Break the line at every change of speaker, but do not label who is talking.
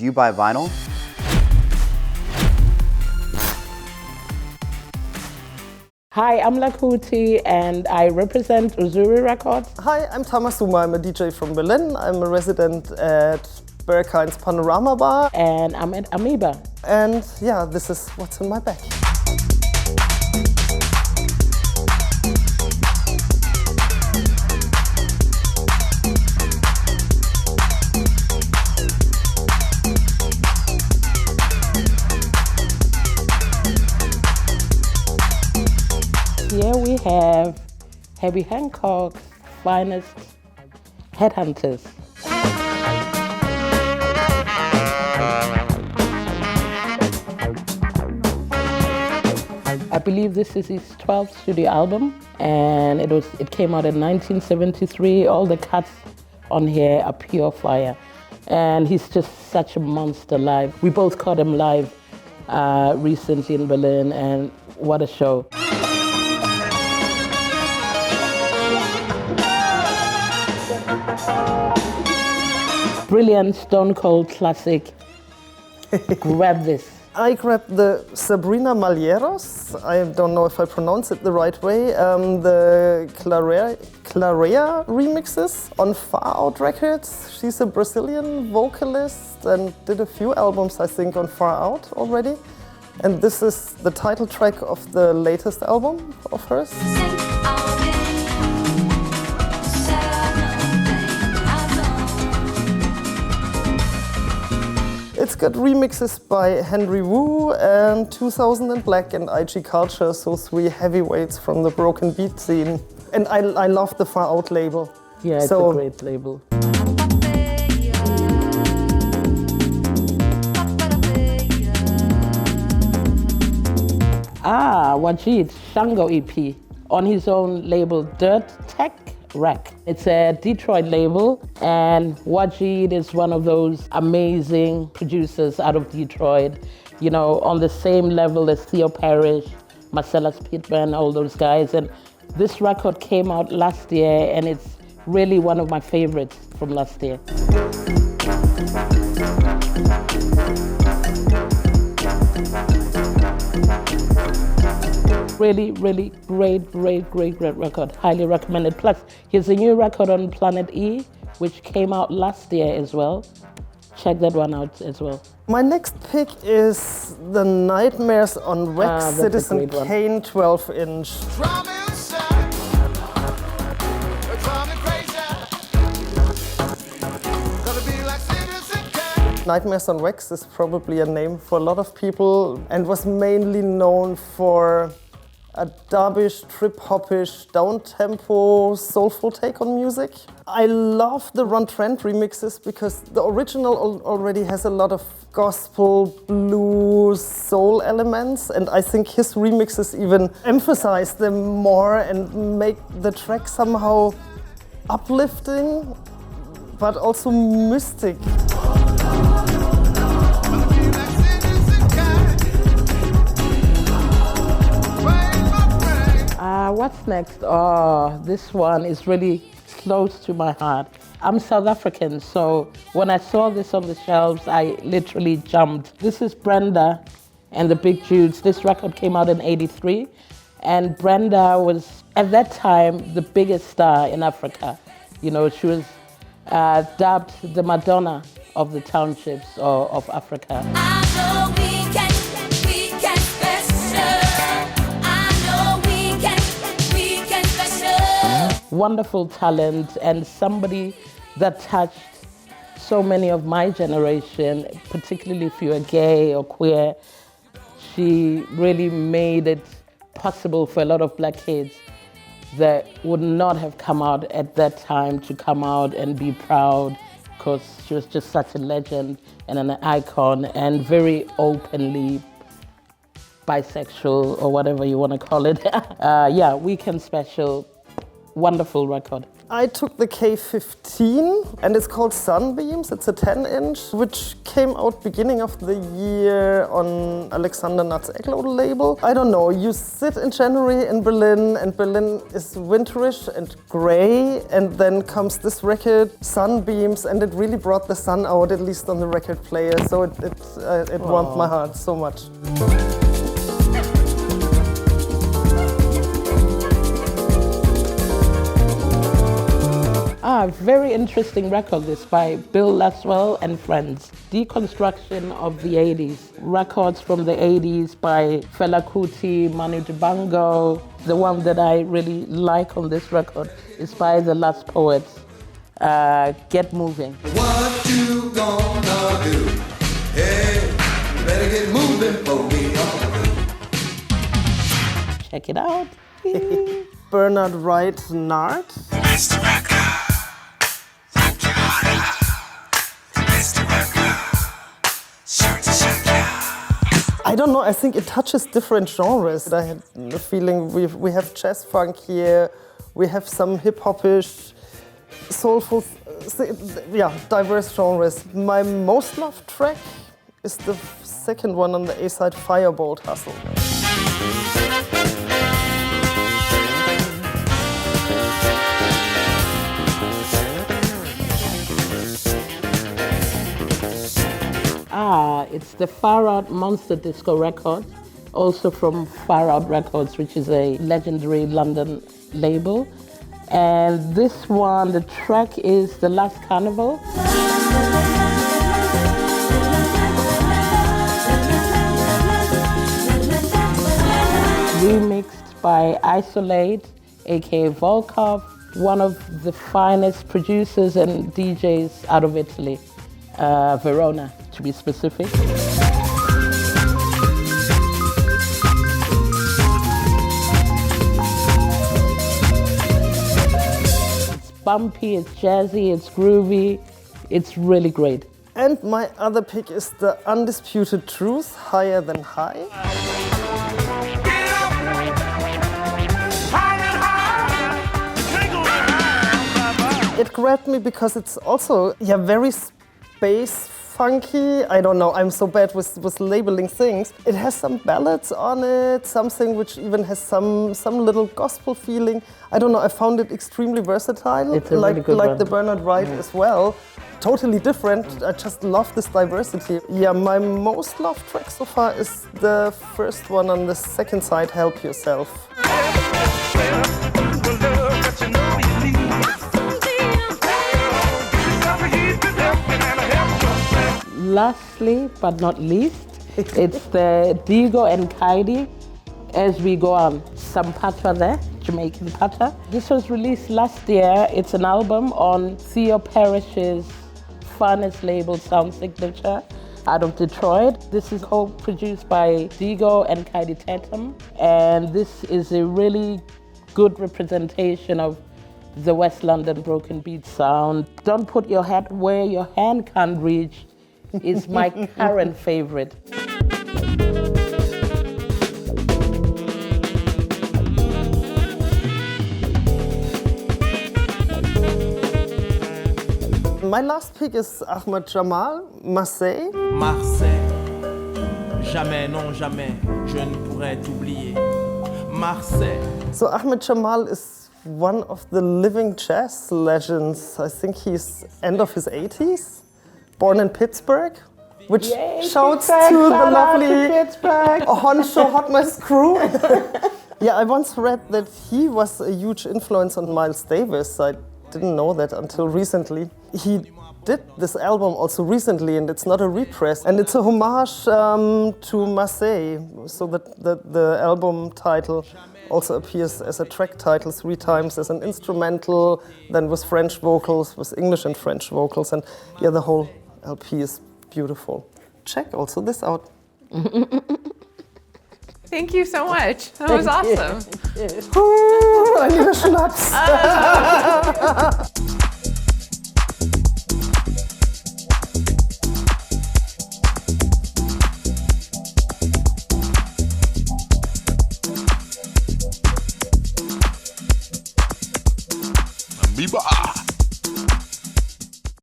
Do you buy vinyl?
Hi, I'm Lakuti and I represent Uzuri Records.
Hi, I'm Tama Sumo. I'm a DJ from Berlin. I'm a resident at Berghain's Panorama Bar.
And I'm at Amoeba.
And yeah, this is what's in my bag.
Here we have Herbie Hancock's finest headhunters. I believe this is his 12th studio album, and it came out in 1973. All the cuts on here are pure fire, and he's just such a monster live. We both caught him live recently in Berlin, and what a show. Brilliant Stone Cold classic. Grab this.
I grabbed the Sabrina Malheiros. I don't know if I pronounce it the right way. The Gloria remixes on Far Out Records. She's a Brazilian vocalist and did a few albums, I think, on Far Out already. And this is the title track of the latest album of hers. It's got remixes by Henry Wu and 2000 and Black and IG Culture, so three heavyweights from the broken beat scene. And I love the Far Out label.
Yeah, it's a great label. Wajid's Shango EP on his own label Dirt Tech Rack. It's a Detroit label, and Wajid is one of those amazing producers out of Detroit, you know, on the same level as Theo Parrish, Marcellus Pittman, all those guys. And this record came out last year, and it's really one of my favorites from last year. Really, really great record. Highly recommended. Plus, here's a new record on Planet E, which came out last year as well. Check that one out as well.
My next pick is the Nightmares on Wax Citizen Kane 12-inch. Nightmares on Wax is probably a name for a lot of people and was mainly known for a dubbish, trip-hoppish, down-tempo, soulful take on music. I love the Run Trent remixes because the original already has a lot of gospel, blues, soul elements, and I think his remixes even emphasize them more and make the track somehow uplifting, but also mystic.
What's next? Oh, this one is really close to my heart. I'm South African, so when I saw this on the shelves, I literally jumped. This is Brenda and the Big Judes. This record came out in '83, and Brenda was, at that time, the biggest star in Africa. You know, she was dubbed the Madonna of the townships of Africa. Wonderful talent, and somebody that touched so many of my generation, particularly if you are gay or queer. She really made it possible for a lot of black kids that would not have come out at that time to come out and be proud, because she was just such a legend and an icon, and very openly bisexual or whatever you want to call it. Yeah, Weekend Special. Wonderful record.
I took the K15 and it's called Sunbeams. It's a 10-inch, which came out beginning of the year on Alexander Nutt's Eggload label. I don't know, you sit in January in Berlin and Berlin is winterish and grey, and then comes this record, Sunbeams, and it really brought the sun out, at least on the record player, so it warmed my heart so much.
Very interesting record, this by Bill Laswell and Friends. Deconstruction of the 80s. Records from the 80s by Fela Kuti, Manu Dibango. The one that I really like on this record is by The Last Poets, Get Moving.
What you gonna do? Hey, you better get moving for me.
Check it out.
Bernard Wright Nard. I don't know, I think it touches different genres. I had the feeling we have jazz funk here, we have some hip-hop-ish, soulful, diverse genres. My most loved track is the second one on the A-side, Firebolt Hustle.
It's the Far Out Monster Disco record, also from Far Out Records, which is a legendary London label. And this one, the track is The Last Carnival. Remixed by Isolate, aka Volkov, one of the finest producers and DJs out of Italy, Verona, to be specific. It's bumpy, it's jazzy, it's groovy, it's really great.
And my other pick is The Undisputed Truth, Higher Than High. It grabbed me because it's also very space funky. I don't know, I'm so bad with labeling things. It has some ballads on it, something which even has some little gospel feeling. I don't know, I found it extremely versatile.
It's a really good one.
The Bernard Wright as well. Totally different, I just love this diversity. Yeah, my most loved track so far is the first one on the second side, Help Yourself.
Lastly, but not least, it's the Vigo and Heidi, As We Go On. Some patois there, Jamaican patois. This was released last year. It's an album on Theo Parrish's finest label, Sound Signature, out of Detroit. This is co-produced by Vigo and Heidi Tatum, and this is a really good representation of the West London broken beat sound. Don't Put Your Head Where Your Hand Can't Reach is my current favorite.
My last pick is Ahmed Jamal, Marseille.
Marseille, jamais, non jamais, je ne pourrais t'oublier. Marseille.
So Ahmed Jamal is one of the living jazz legends. I think he's end of his 80s. Born in Pittsburgh, which shouts to the lovely Honcho Hot Mess crew. Yeah, I once read that he was a huge influence on Miles Davis. I didn't know that until recently. He did this album also recently, and it's not a repress, and it's a homage to Marseille, so that the album title also appears as a track title 3 times, as an instrumental, then with French vocals, with English and French vocals, and yeah, the whole LP is beautiful. Check also this out.
Thank you so much. That was awesome.
Ooh, I need a schnapps.
Viva.